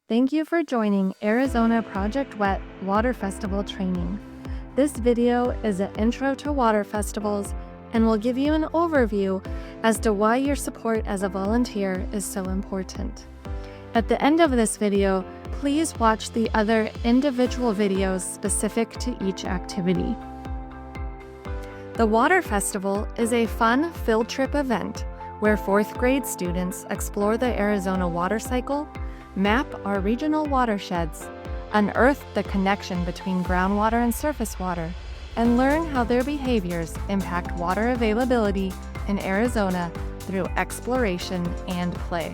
Thank you for joining Arizona Project Wet Water Festival training. This video is an intro to water festivals and will give you an overview as to why your support as a volunteer is so important. At the end of this video, please watch the other individual videos specific to each activity. The Water Festival is a fun field trip event where 4th grade students explore the Arizona water cycle, map our regional watersheds, unearth the connection between groundwater and surface water, and learn how their behaviors impact water availability in Arizona through exploration and play.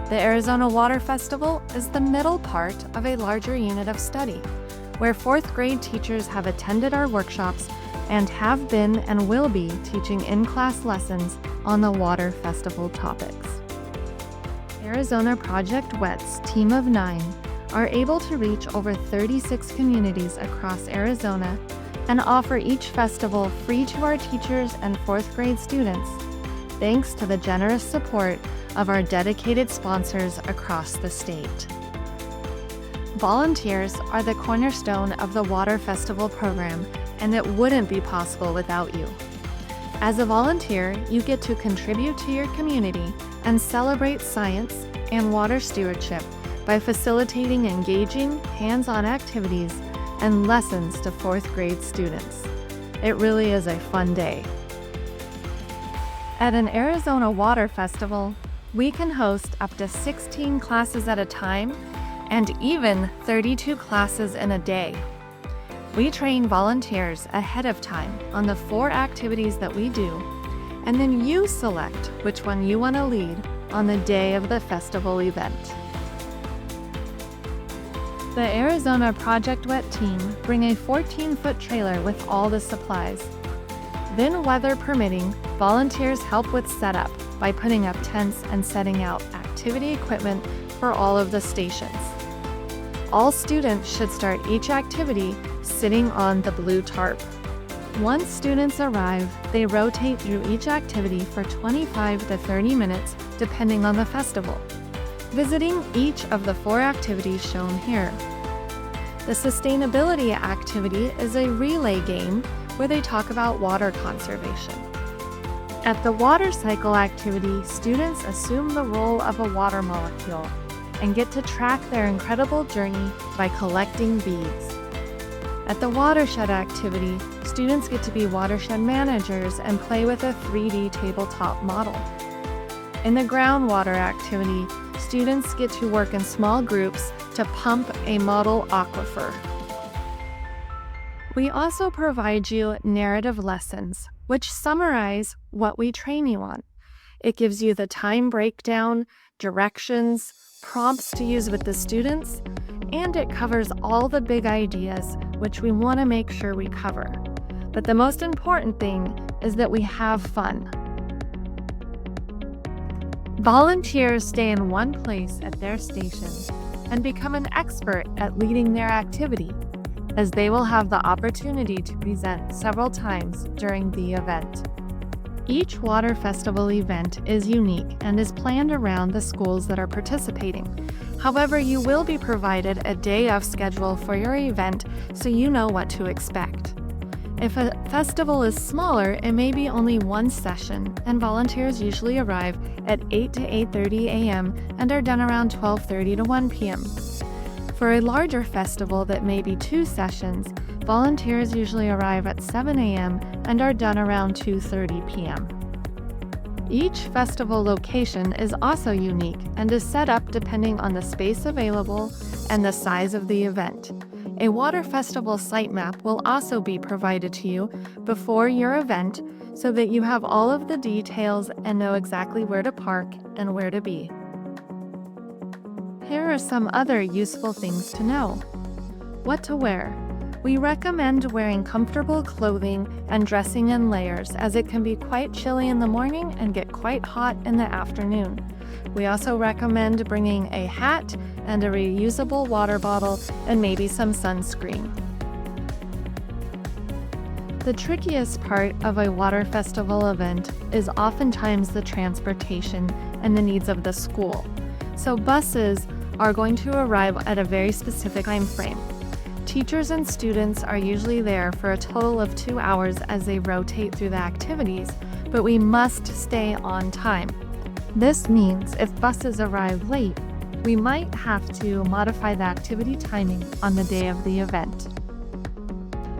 The Arizona Water Festival is the middle part of a larger unit of study, where 4th grade teachers have attended our workshops and have been and will be teaching in-class lessons on the Water Festival topics. Arizona Project Wet's team of 9 are able to reach over 36 communities across Arizona and offer each festival free to our teachers and 4th grade students, thanks to the generous support of our dedicated sponsors across the state. Volunteers are the cornerstone of the Water Festival program, and it wouldn't be possible without you. As a volunteer, you get to contribute to your community and celebrate science and water stewardship by facilitating engaging, hands-on activities and lessons to 4th grade students. It really is a fun day. At an Arizona Water Festival, we can host up to 16 classes at a time and even 32 classes in a day. We train volunteers ahead of time on the 4 activities that we do, and then you select which one you want to lead on the day of the festival event. The Arizona Project Wet team bring a 14-foot trailer with all the supplies. Then, weather permitting, volunteers help with setup by putting up tents and setting out activity equipment for all of the stations. All students should start each activity sitting on the blue tarp. Once students arrive, they rotate through each activity for 25 to 30 minutes depending on the festival, visiting each of the 4 activities shown here. The sustainability activity is a relay game where they talk about water conservation. At the water cycle activity, students assume the role of a water molecule and get to track their incredible journey by collecting beads. At the watershed activity, students get to be watershed managers and play with a 3D tabletop model. In the groundwater activity, students get to work in small groups to pump a model aquifer. We also provide you narrative lessons, which summarize what we train you on. It gives you the time breakdown, directions, prompts to use with the students, and it covers all the big ideas which we want to make sure we cover. But the most important thing is that we have fun. Volunteers stay in one place at their station and become an expert at leading their activity, as they will have the opportunity to present several times during the event. Each Water Festival event is unique and is planned around the schools that are participating. However, you will be provided a day of schedule for your event so you know what to expect. If a festival is smaller, it may be only one session, and volunteers usually arrive at 8 to 8:30 a.m. and are done around 12:30 to 1 p.m. For a larger festival that may be 2 sessions, volunteers usually arrive at 7 a.m. and are done around 2:30 p.m. Each festival location is also unique and is set up depending on the space available and the size of the event. A water festival site map will also be provided to you before your event so that you have all of the details and know exactly where to park and where to be. Here are some other useful things to know. What to wear. We recommend wearing comfortable clothing and dressing in layers, as it can be quite chilly in the morning and get quite hot in the afternoon. We also recommend bringing a hat and a reusable water bottle and maybe some sunscreen. The trickiest part of a water festival event is oftentimes the transportation and the needs of the school. So buses are going to arrive at a very specific time frame. Teachers and students are usually there for a total of 2 hours as they rotate through the activities, but we must stay on time. This means if buses arrive late, we might have to modify the activity timing on the day of the event.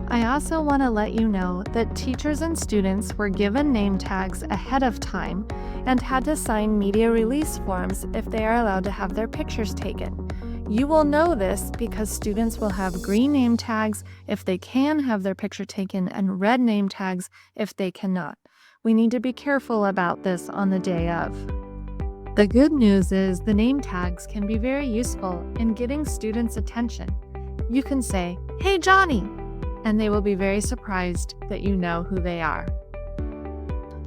I also want to let you know that teachers and students were given name tags ahead of time and had to sign media release forms if they are allowed to have their pictures taken. You will know this because students will have green name tags if they can have their picture taken and red name tags if they cannot. We need to be careful about this on the day of. The good news is the name tags can be very useful in getting students' attention. You can say, "Hey Johnny," and they will be very surprised that you know who they are.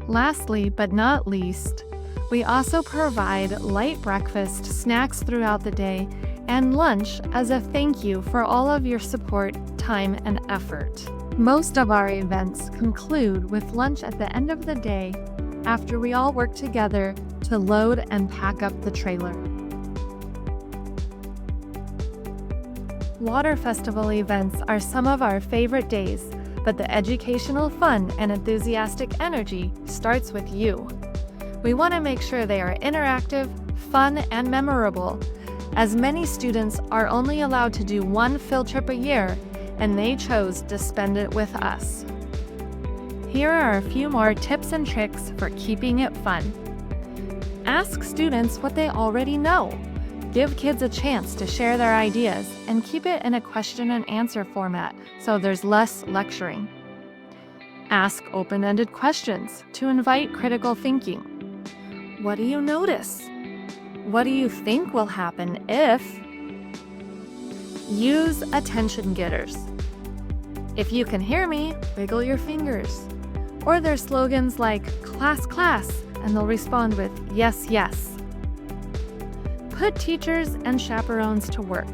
Lastly, but not least, we also provide light breakfast, snacks throughout the day, and lunch as a thank you for all of your support, time, and effort. Most of our events conclude with lunch at the end of the day after we all work together to load and pack up the trailer. Water Festival events are some of our favorite days, but the educational fun and enthusiastic energy starts with you. We want to make sure they are interactive, fun, and memorable, as many students are only allowed to do one field trip a year, and they chose to spend it with us. Here are a few more tips and tricks for keeping it fun. Ask students what they already know. Give kids a chance to share their ideas and keep it in a question and answer format so there's less lecturing. Ask open-ended questions to invite critical thinking. What do you notice? What do you think will happen if? Use attention getters. If you can hear me, wiggle your fingers. Or their slogans like "class, class," and they'll respond with "yes, yes." Put teachers and chaperones to work.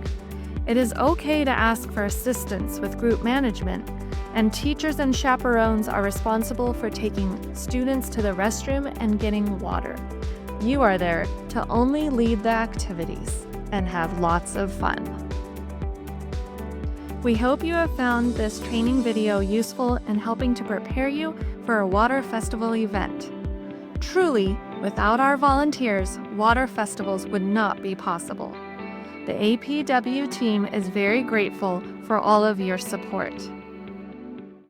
It is okay to ask for assistance with group management, and teachers and chaperones are responsible for taking students to the restroom and getting water. You are there to only lead the activities and have lots of fun. We hope you have found this training video useful in helping to prepare you for a water festival event. Truly, without our volunteers, water festivals would not be possible. The APW team is very grateful for all of your support.